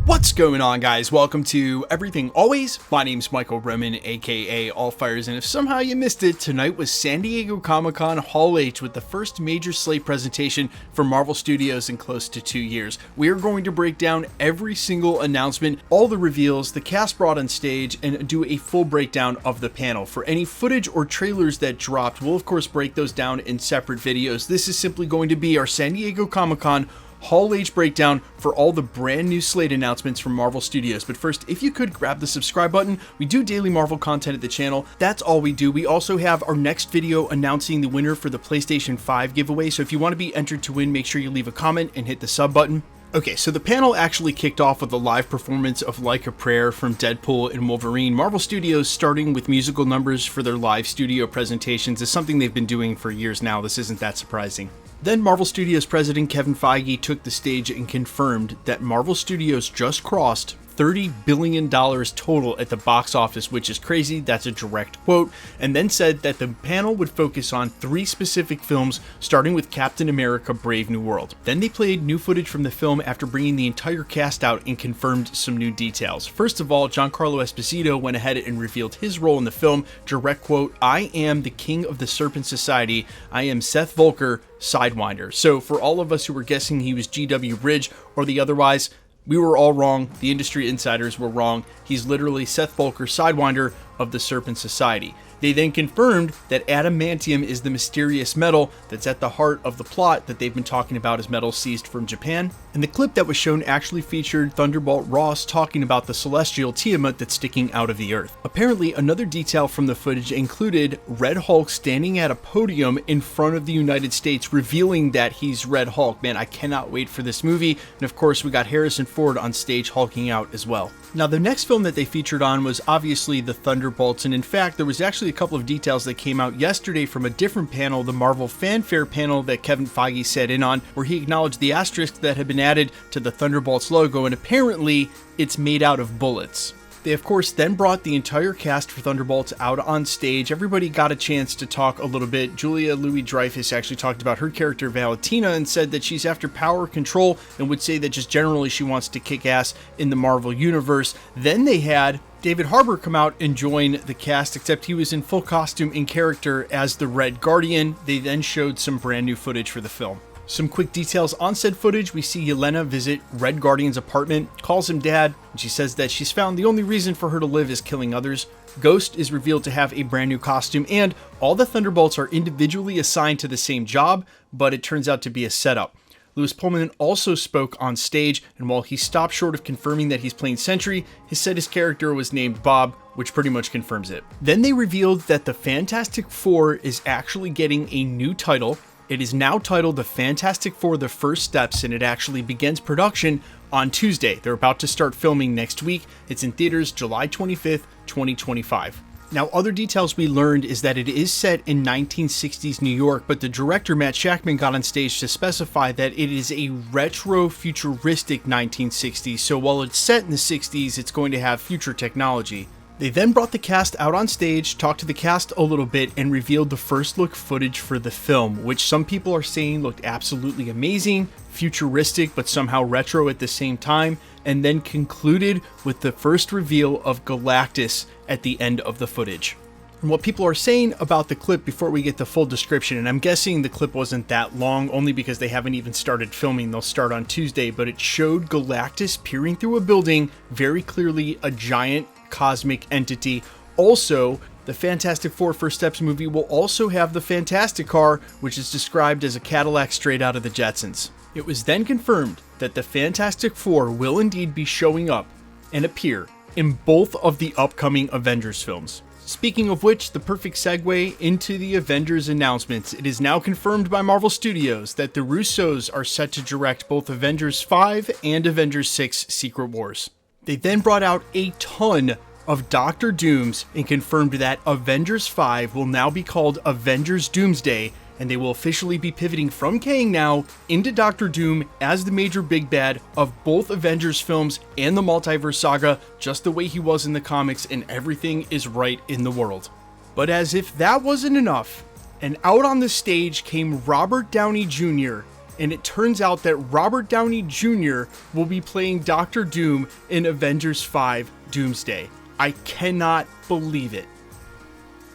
What's going on, guys? Welcome to Everything Always. My name's Michael Roman, aka Allfires, and if somehow you missed it, tonight was San Diego Comic-Con Hall H with the first major slate presentation for Marvel Studios in close to 2 years. We are going to break down every single announcement, all the reveals, the cast brought on stage, and do a full breakdown of the panel. For any footage or trailers that dropped, we'll of course break those down in separate videos. This is simply going to be our San Diego Comic-Con Hall H breakdown for all the brand new slate announcements from Marvel Studios. But first, if you could grab the subscribe button, we do daily Marvel content at the channel. That's all we do. We also have our next video announcing the winner for the PlayStation 5 giveaway. So if you want to be entered to win, make sure you leave a comment and hit the sub button. Okay, so the panel actually kicked off with a live performance of Like a Prayer from Deadpool and Wolverine. Marvel Studios starting with musical numbers for their live studio presentations is something they've been doing for years now. This isn't that surprising. Then Marvel Studios president Kevin Feige took the stage and confirmed that Marvel Studios just crossed $30 billion total at the box office, which is crazy. That's a direct quote. And then said that the panel would focus on 3 specific films, starting with Captain America: Brave New World. Then they played new footage from the film after bringing the entire cast out and confirmed some new details. First of all, Giancarlo Esposito went ahead and revealed his role in the film. Direct quote, "I am the king of the Serpent Society. I am Seth Volker, Sidewinder." So for all of us who were guessing he was GW Bridge or the otherwise, we were all wrong. The industry insiders were wrong. He's literally Seth Volker, Sidewinder of the Serpent Society. They then confirmed that adamantium is the mysterious metal that's at the heart of the plot that they've been talking about as metal seized from Japan. And the clip that was shown actually featured Thunderbolt Ross talking about the celestial Tiamat that's sticking out of the earth. Apparently, another detail from the footage included Red Hulk standing at a podium in front of the United States, revealing that he's Red Hulk. Man, I cannot wait for this movie. And of course, we got Harrison Ford on stage hulking out as well. Now, the next film that they featured on was obviously the Thunderbolts, and in fact, there was actually a couple of details that came out yesterday from a different panel, the Marvel Fanfare panel that Kevin Feige sat in on, where he acknowledged the asterisk that had been added to the Thunderbolts logo, and apparently it's made out of bullets. They of course then brought the entire cast for Thunderbolts out on stage. Everybody got a chance to talk a little bit. Julia Louis-Dreyfus actually talked about her character Valentina and said that she's after power control and would say that just generally she wants to kick ass in the Marvel universe. Then they had David Harbour come out and join the cast, except he was in full costume in character as the Red Guardian. They then showed some brand new footage for the film. Some quick details on said footage. We see Yelena visit Red Guardian's apartment, calls him dad, and she says that she's found the only reason for her to live is killing others. Ghost is revealed to have a brand new costume, and all the Thunderbolts are individually assigned to the same job, but it turns out to be a setup. Louis Pullman also spoke on stage, and while he stopped short of confirming that he's playing Sentry, he said his character was named Bob, which pretty much confirms it. Then they revealed that the Fantastic Four is actually getting a new title. It is now titled The Fantastic Four: The First Steps, and it actually begins production on Tuesday. They're about to start filming next week. It's in theaters July 25th, 2025. Now, other details we learned is that it is set in 1960s New York, but the director Matt Shakman got on stage to specify that it is a retro-futuristic 1960s, so while it's set in the 60s, it's going to have future technology. They then brought the cast out on stage, talked to the cast a little bit, and revealed the first look footage for the film, which some people are saying looked absolutely amazing, futuristic, but somehow retro at the same time, and then concluded with the first reveal of Galactus at the end of the footage. And what people are saying about the clip before we get the full description, and I'm guessing the clip wasn't that long only because they haven't even started filming, they'll start on Tuesday, but it showed Galactus peering through a building, very clearly a giant cosmic entity. Also, the Fantastic Four First Steps movie will also have the Fantastic Car, which is described as a Cadillac straight out of the Jetsons. It was then confirmed that the Fantastic Four will indeed be showing up and appear in both of the upcoming Avengers films. Speaking of which, the perfect segue into the Avengers announcements. It is now confirmed by Marvel Studios that the Russos are set to direct both Avengers 5 and Avengers 6 Secret Wars. They then brought out a ton of Doctor Dooms and confirmed that Avengers 5 will now be called Avengers Doomsday, and they will officially be pivoting from Kang now into Doctor Doom as the major big bad of both Avengers films and the Multiverse Saga, just the way he was in the comics, and everything is right in the world. But as if that wasn't enough, and out on the stage came Robert Downey Jr., and it turns out that Robert Downey Jr. will be playing Doctor Doom in Avengers 5 Doomsday. I cannot believe it.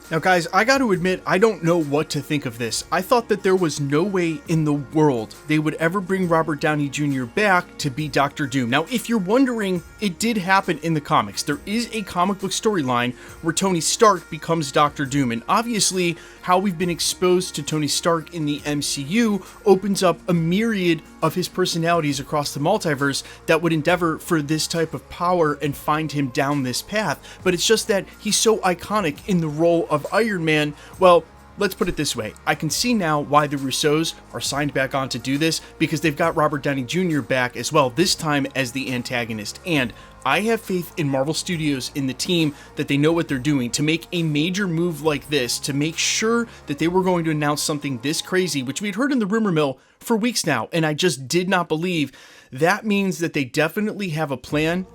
Now guys, I gotta admit, I don't know what to think of this. I thought that there was no way in the world they would ever bring Robert Downey Jr. back to be Doctor Doom. Now, if you're wondering, it did happen in the comics. There is a comic book storyline where Tony Stark becomes Doctor Doom, and obviously, how we've been exposed to Tony Stark in the MCU opens up a myriad of his personalities across the multiverse that would endeavor for this type of power and find him down this path. But it's just that he's so iconic in the role of Iron Man. Well, let's put it this way. I can see now why the Russos are signed back on to do this, because they've got Robert Downey Jr. back as well, this time as the antagonist. And I have faith in Marvel Studios, in the team, that they know what they're doing to make a major move like this, to make sure that they were going to announce something this crazy, which we'd heard in the rumor mill for weeks now, and I just did not believe. That means that they definitely have a plan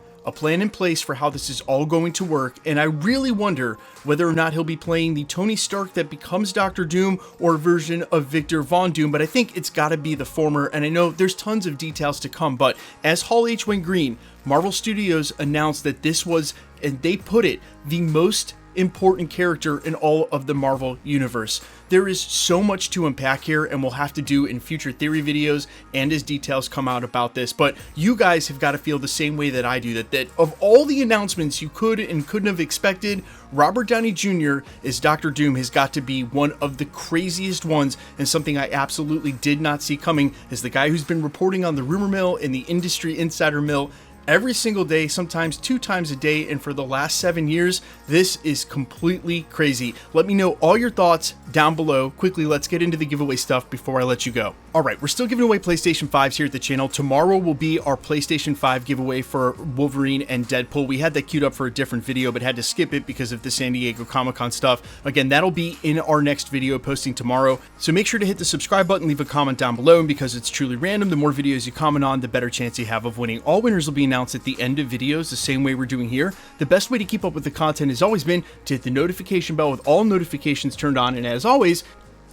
in place for how this is all going to work, and I really wonder whether or not he'll be playing the Tony Stark that becomes Doctor Doom or a version of Victor Von Doom, but I think it's got to be the former, and I know there's tons of details to come, but as Hall H went green, Marvel Studios announced that this was, and they put it, the most important character in all of the Marvel universe. There is so much to unpack here, and we'll have to do in future theory videos and as details come out about this, but you guys have got to feel the same way that I do, that of all the announcements you could and couldn't have expected, Robert Downey Jr. as Doctor Doom has got to be one of the craziest ones, and something I absolutely did not see coming. As the guy who's been reporting on the rumor mill and the industry insider mill every single day, sometimes 2 times a day, and for the last 7 years, this is completely crazy. Let me know all your thoughts down below. Quickly, let's get into the giveaway stuff before I let you go. Alright, we're still giving away PlayStation 5s here at the channel. Tomorrow will be our PlayStation 5 giveaway for Wolverine and Deadpool. We had that queued up for a different video, but had to skip it because of the San Diego Comic-Con stuff. Again, that'll be in our next video posting tomorrow, so make sure to hit the subscribe button, leave a comment down below, and because it's truly random, the more videos you comment on, the better chance you have of winning. All winners will be announced at the end of videos, the same way we're doing here. The best way to keep up with the content has always been to hit the notification bell with all notifications turned on, and as always,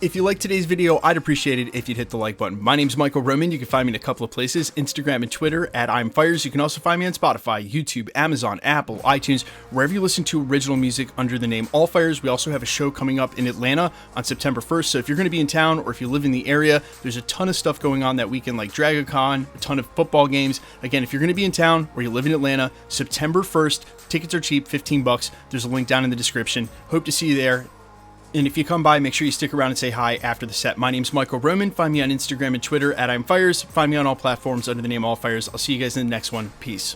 if you liked today's video, I'd appreciate it if you'd hit the like button. My name's Michael Roman. You can find me in a couple of places, Instagram and Twitter at I'mFires. You can also find me on Spotify, YouTube, Amazon, Apple, iTunes, wherever you listen to original music under the name All Fires. We also have a show coming up in Atlanta on September 1st, so if you're going to be in town or if you live in the area, there's a ton of stuff going on that weekend, like DragonCon, a ton of football games. Again, if you're going to be in town or you live in Atlanta, September 1st, tickets are cheap, $15. There's a link down in the description. Hope to see you there. And if you come by, make sure you stick around and say hi after the set. My name's Michael Roman. Find me on Instagram and Twitter at I'mFires. Find me on all platforms under the name All Fires. I'll see you guys in the next one. Peace.